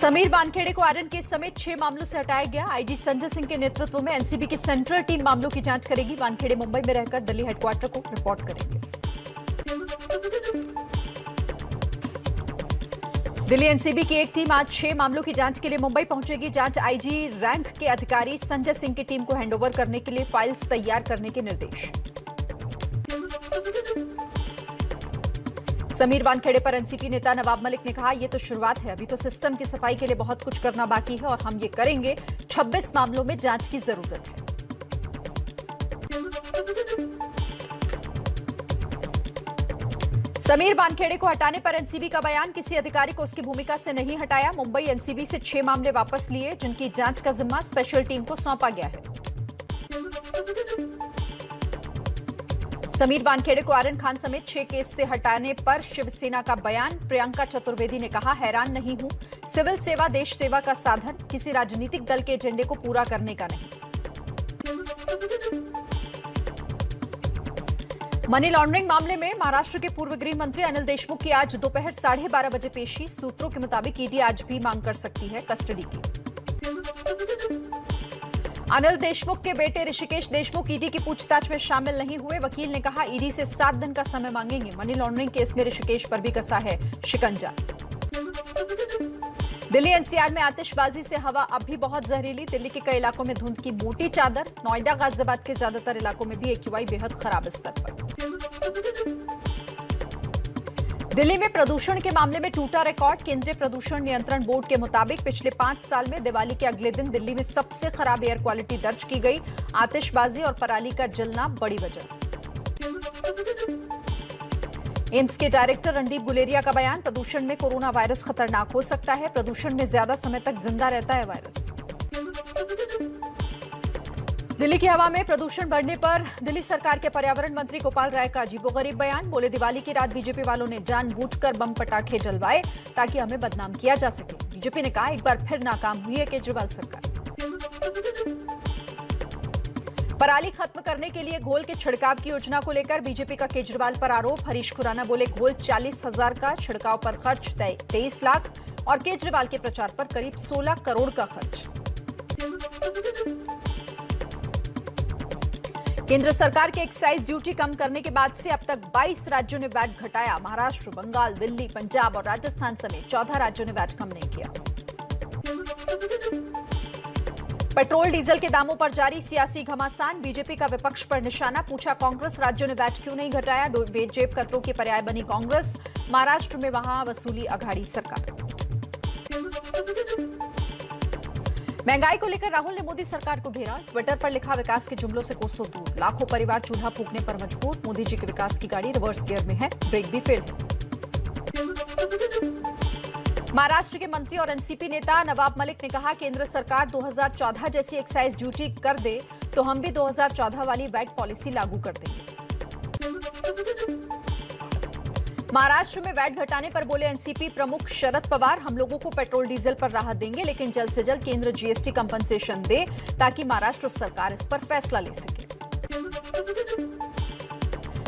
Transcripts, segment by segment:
समीर वानखेड़े को iron case समेत 6 मामलों से हटाया गया। आईजी संजय सिंह के नेतृत्व में एनसीबी की सेंट्रल टीम मामलों की जांच करेगी। वानखेड़े मुंबई में रहकर दिल्ली हेडक्वार्टर को रिपोर्ट करेंगे। दिल्ली एनसीबी की एक टीम आज 6 मामलों की जांच के लिए मुंबई पहुंचेगी। जांच आईजी रैंक के अधिकारी संजय सिंह की टीम को हैंडओवर करने के लिए फाइल्स तैयार करने के निर्देश। समीर वानखेड़े पर एनसीपी नेता नवाब मलिक ने कहा, यह तो शुरुआत है, अभी तो सिस्टम की सफाई के लिए बहुत कुछ करना बाकी है और हम ये करेंगे। 26 मामलों में जांच की जरूरत है। समीर वानखेड़े को हटाने पर एनसीबी का बयान, किसी अधिकारी को उसकी भूमिका से नहीं हटाया। मुंबई एनसीबी से 6 मामले वापस लिए, जिनकी जांच का जिम्मा स्पेशल टीम को सौंपा गया है। समीर वानखेड़े को आर्यन खान समेत 6 केस से हटाने पर शिवसेना का बयान। प्रियंका चतुर्वेदी ने कहा, हैरान नहीं हूं, सिविल सेवा देश सेवा का साधन, किसी राजनीतिक दल के एजेंडे को पूरा करने का नहीं। मनी लॉन्ड्रिंग मामले में महाराष्ट्र के पूर्व गृह मंत्री अनिल देशमुख की आज दोपहर 12:30 बजे पेशी। सूत्रों के मुताबिक ईडी आज भी मांग कर सकती है कस्टडी की। अनिल देशमुख के बेटे ऋषिकेश देशमुख ईडी की पूछताछ में शामिल नहीं हुए। वकील ने कहा, ईडी से 7 दिन का समय मांगेंगे। मनी लॉन्ड्रिंग केस में ऋषिकेश पर भी कसा है शिकंजा। दिल्ली एनसीआर में आतिशबाजी से हवा अब भी बहुत जहरीली। दिल्ली के कई इलाकों में धुंध की मोटी चादर। नोएडा गाजियाबाद के ज्यादातर इलाकों में भी एक्यूआई बेहद खराब स्तर पर। दिल्ली में प्रदूषण के मामले में टूटा रिकॉर्ड। केंद्रीय प्रदूषण नियंत्रण बोर्ड के मुताबिक पिछले 5 साल में दिवाली के अगले दिन दिल्ली में सबसे खराब एयर क्वालिटी दर्ज की गई। आतिशबाजी और पराली का जलना बड़ी वजह। एम्स के डायरेक्टर रणदीप गुलेरिया का बयान, प्रदूषण में कोरोना वायरस खतरनाक हो सकता है। प्रदूषण में ज्यादा समय तक जिंदा रहता है वायरस। दिल्ली की हवा में प्रदूषण बढ़ने पर दिल्ली सरकार के पर्यावरण मंत्री गोपाल राय का अजीबोगरीब बयान। बोले, दिवाली की रात बीजेपी वालों ने जानबूझकर बम पटाखे जलवाए ताकि हमें बदनाम किया जा सके। बीजेपी ने कहा, एक बार फिर नाकाम हुई है केजरीवाल सरकार। पराली खत्म करने के लिए घोल के छिड़काव की योजना को लेकर बीजेपी का केजरीवाल पर आरोप। हरीश खुराना बोले, घोल 40,000 का, छिड़काव पर खर्च 23 लाख और केजरीवाल के प्रचार पर करीब 16 करोड़ का खर्च। केंद्र सरकार के एक्साइज ड्यूटी कम करने के बाद से अब तक 22 राज्यों ने वैट घटाया। महाराष्ट्र, बंगाल, दिल्ली, पंजाब और राजस्थान समेत 14 राज्यों ने वैट कम नहीं किया। पेट्रोल डीजल के दामों पर जारी सियासी घमासान। बीजेपी का विपक्ष पर निशाना, पूछा, कांग्रेस राज्यों ने वैट क्यों नहीं घटाया। बेजेब कतरों के पर्याय बनी कांग्रेस। महाराष्ट्र में वहां वसूली अघाड़ी सरकार। महंगाई को लेकर राहुल ने मोदी सरकार को घेरा। ट्विटर पर लिखा, विकास के जुमलों से कोसों दूर, लाखों परिवार चूल्हा फूंकने पर मजबूर। मोदी जी के विकास की गाड़ी रिवर्स गियर में है, ब्रेक भी फेल है। महाराष्ट्र के मंत्री और एनसीपी नेता नवाब मलिक ने कहा, केंद्र सरकार 2014 जैसी एक्साइज ड्यूटी कर दे तो हम भी 2014 वाली वैट पॉलिसी लागू कर देंगे। महाराष्ट्र में वैट घटाने पर बोले एनसीपी प्रमुख शरद पवार, हम लोगों को पेट्रोल डीजल पर राहत देंगे, लेकिन जल्द से जल्द केंद्र जीएसटी कंपनसेशन दे ताकि महाराष्ट्र सरकार इस पर फैसला ले सके।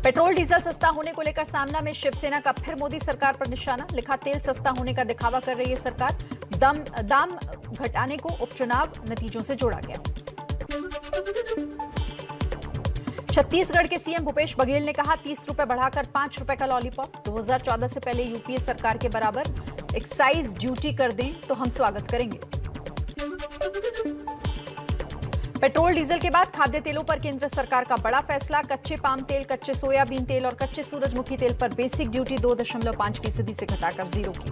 पेट्रोल डीजल सस्ता होने को लेकर सामना में शिवसेना का फिर मोदी सरकार पर निशाना। लिखा, तेल सस्ता होने का दिखावा कर रही है सरकार। दाम घटाने को उपचुनाव नतीजों से जोड़ा गया। छत्तीसगढ़ के सीएम भूपेश बघेल ने कहा, 30 रुपए बढ़ाकर 5 रुपए का लॉलीपॉप। 2014 से पहले यूपीए सरकार के बराबर एक्साइज ड्यूटी कर दें तो हम स्वागत करेंगे। पेट्रोल डीजल के बाद खाद्य तेलों पर केंद्र सरकार का बड़ा फैसला। कच्चे पाम तेल, कच्चे सोयाबीन तेल और कच्चे सूरजमुखी तेल पर बेसिक ड्यूटी 2.5% से घटाकर 0 की।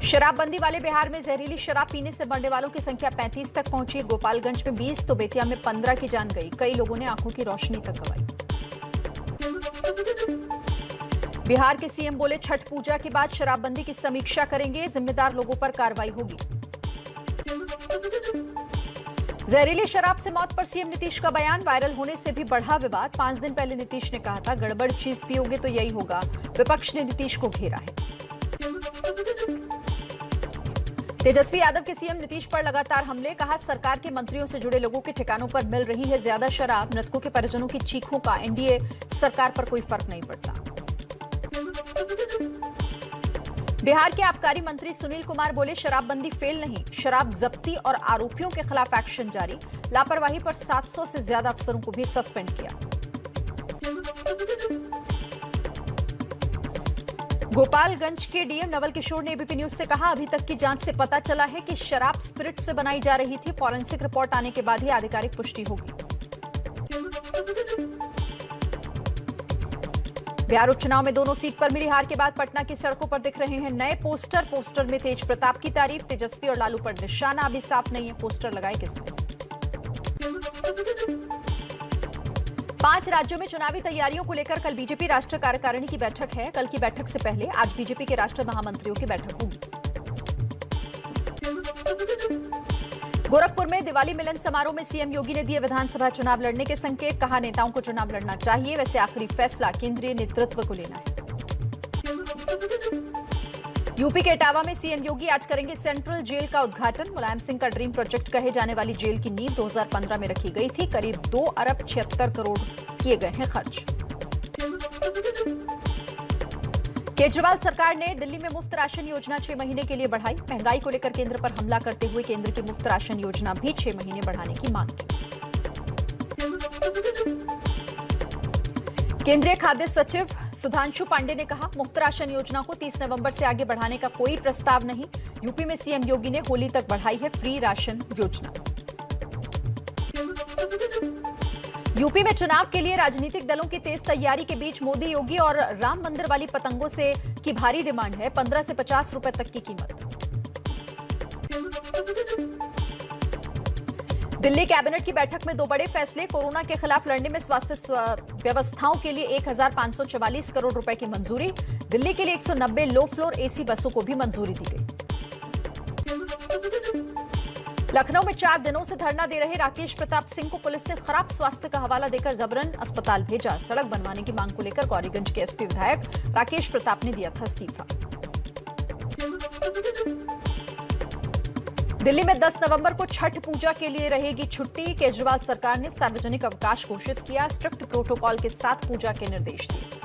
शराबबंदी वाले बिहार में जहरीली शराब पीने से मरने वालों की संख्या 35 तक पहुंची। गोपालगंज में 20 तो बेतिया में 15 की जान गई। कई लोगों ने आंखों की रोशनी तक गंवाई। बिहार के सीएम बोले, छठ पूजा के बाद शराबबंदी की समीक्षा करेंगे, जिम्मेदार लोगों पर कार्रवाई होगी। जहरीली शराब से मौत पर सीएम नीतीश का बयान, वायरल होने से भी बढ़ा विवाद। 5 दिन पहले नीतीश ने कहा था, गड़बड़ चीज पियोगे तो यही होगा। विपक्ष ने नीतीश को घेरा है। तेजस्वी यादव के सीएम नीतीश पर लगातार हमले। कहा, सरकार के मंत्रियों से जुड़े लोगों के ठिकानों पर मिल रही है ज्यादा शराब। मृतकों के परिजनों की चीखों का एनडीए सरकार पर कोई फर्क नहीं पड़ता। बिहार के आबकारी मंत्री सुनील कुमार बोले, शराबबंदी फेल नहीं, शराब जब्ती और आरोपियों के खिलाफ एक्शन जारी। लापरवाही पर 700 से ज्यादा अफसरों को भी सस्पेंड किया। गोपालगंज के डीएम नवल किशोर ने एबीपी न्यूज से कहा, अभी तक की जांच से पता चला है कि शराब स्पिरिट से बनाई जा रही थी। फॉरेंसिक रिपोर्ट आने के बाद ही आधिकारिक पुष्टि होगी। बिहार उपचुनाव में दोनों सीट पर मिली हार के बाद पटना की सड़कों पर दिख रहे हैं नए पोस्टर। पोस्टर में तेज प्रताप की तारीफ, तेजस्वी और लालू पर निशाना अभी साफ नहीं है। पोस्टर लगाए किसने? 5 राज्यों में चुनावी तैयारियों को लेकर कल बीजेपी राष्ट्रीय कार्यकारिणी की बैठक है। कल की बैठक से पहले आज बीजेपी के राष्ट्रीय महामंत्रियों की बैठक होगी। गोरखपुर में दिवाली मिलन समारोह में सीएम योगी ने दिए विधानसभा चुनाव लड़ने के संकेत। कहा, नेताओं को चुनाव लड़ना चाहिए, वैसे आखिरी फैसला केंद्रीय नेतृत्व को लेना है। यूपी के इटावा में सीएम योगी आज करेंगे सेंट्रल जेल का उद्घाटन। मुलायम सिंह का ड्रीम प्रोजेक्ट कहे जाने वाली जेल की नींव 2015 में रखी गई थी। करीब 2 अरब 76 करोड़ किए गए हैं खर्च। केजरीवाल सरकार ने दिल्ली में मुफ्त राशन योजना 6 महीने के लिए बढ़ाई। महंगाई को लेकर केंद्र पर हमला करते हुए केंद्र की मुफ्त राशन योजना भी 6 महीने बढ़ाने की मांग की। केंद्रीय खाद्य सचिव सुधांशु पांडे ने कहा, मुफ्त राशन योजना को 30 नवंबर से आगे बढ़ाने का कोई प्रस्ताव नहीं। यूपी में सीएम योगी ने होली तक बढ़ाई है फ्री राशन योजना। यूपी में चुनाव के लिए राजनीतिक दलों की तेज तैयारी के बीच मोदी, योगी और राम मंदिर वाली पतंगों से की भारी डिमांड है। 15 से 50 रुपए तक की कीमत। दिल्ली कैबिनेट की बैठक में 2 बड़े फैसले। कोरोना के खिलाफ लड़ने में स्वास्थ्य व्यवस्थाओं के लिए 1544 करोड़ रुपए की मंजूरी। दिल्ली के लिए 190 लो फ्लोर एसी बसों को भी मंजूरी दी गई। लखनऊ में 4 दिनों से धरना दे रहे राकेश प्रताप सिंह को पुलिस ने खराब स्वास्थ्य का हवाला देकर जबरन अस्पताल भेजा। सड़क बनवाने की मांग को लेकर गौरीगंज के एसपी विधायक राकेश प्रताप ने दिया था इस्तीफा। दिल्ली में 10 नवंबर को छठ पूजा के लिए रहेगी छुट्टी। केजरीवाल सरकार ने सार्वजनिक अवकाश घोषित किया। स्ट्रिक्ट प्रोटोकॉल के साथ पूजा के निर्देश दिए।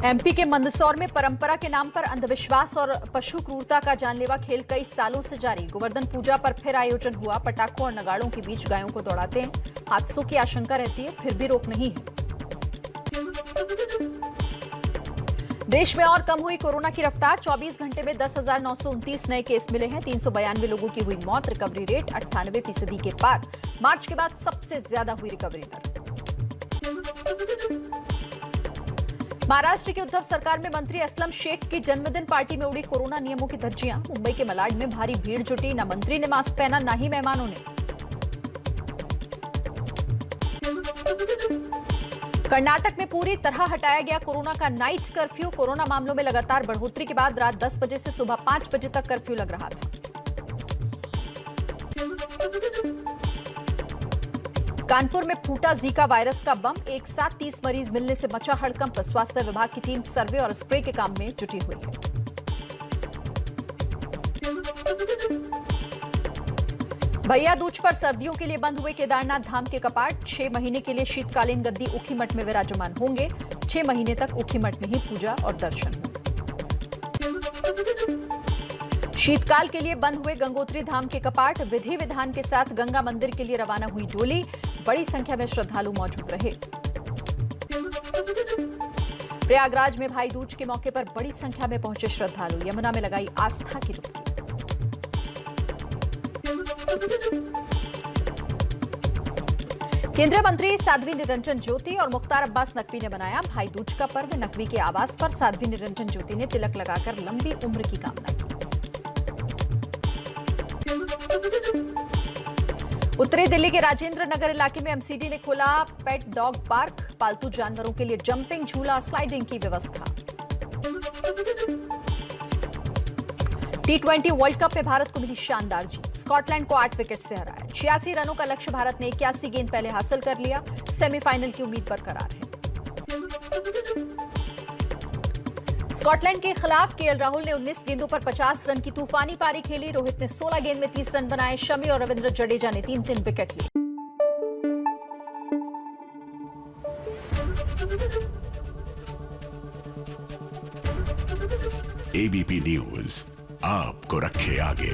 एमपी के मंदसौर में परंपरा के नाम पर अंधविश्वास और पशु क्रूरता का जानलेवा खेल कई सालों से जारी। गोवर्धन पूजा पर फिर आयोजन हुआ। पटाखों और नगाड़ों के बीच गायों को दौड़ाते हैं। हादसों की आशंका रहती है, फिर भी रोक नहीं है। देश में और कम हुई कोरोना की रफ्तार। 24 घंटे में 10,929 नए केस मिले हैं। 392 लोगों की हुई मौत। रिकवरी रेट 98% के पार। मार्च के बाद सबसे ज्यादा हुई रिकवरी दर। महाराष्ट्र की उद्धव सरकार में मंत्री असलम शेख की जन्मदिन पार्टी में उड़ी कोरोना नियमों की धज्जियां। मुंबई के मलाड में भारी भीड़ जुटी। न मंत्री ने मास्क पहना, न ही मेहमानों ने। कर्नाटक में पूरी तरह हटाया गया कोरोना का नाइट कर्फ्यू। कोरोना मामलों में लगातार बढ़ोतरी के बाद रात 10 बजे से सुबह 5 बजे तक कर्फ्यू लग रहा था। कानपुर में फूटा जीका वायरस का बम। एक साथ 30 मरीज मिलने से मचा हड़कंप। स्वास्थ्य विभाग की टीम सर्वे और स्प्रे के काम में जुटी हुई है। भैया दूज पर सर्दियों के लिए बंद हुए केदारनाथ धाम के कपाट। 6 महीने के लिए शीतकालीन गद्दी ऊखीमठ में विराजमान होंगे। 6 महीने तक ऊखीमठ में ही पूजा और दर्शन होंगे। शीतकाल के लिए बंद हुए गंगोत्री धाम के कपाट। विधि विधान के साथ गंगा मंदिर के लिए रवाना हुई डोली। बड़ी संख्या में श्रद्धालु मौजूद रहे। प्रयागराज में भाई दूज के मौके पर बड़ी संख्या में पहुंचे श्रद्धालु। यमुना में लगाई आस्था की डुबकी। केंद्रीय मंत्री साध्वी निरंजन ज्योति और मुख्तार अब्बास नकवी ने मनाया भाई दूज का पर्व। नकवी के आवास पर साध्वी निरंजन ज्योति ने तिलक लगाकर लंबी उम्र की कामना की। उत्तरी दिल्ली के राजेंद्र नगर इलाके में एमसीडी ने खोला पेट डॉग पार्क। पालतू जानवरों के लिए जंपिंग, झूला, स्लाइडिंग की व्यवस्था। T20 वर्ल्ड कप में भारत को मिली शानदार जीत। स्कॉटलैंड को 8 विकेट से हराया। 86 रनों का लक्ष्य भारत ने 81 गेंद पहले हासिल कर लिया। सेमीफाइनल की उम्मीद बरकरार है। स्कॉटलैंड के खिलाफ केएल राहुल ने 19 गेंदों पर 50 रन की तूफानी पारी खेली। रोहित ने 16 गेंद में 30 रन बनाए। शमी और रविंद्र जडेजा ने 3-3 विकेट लिए। एबीपी न्यूज आपको रखे आगे।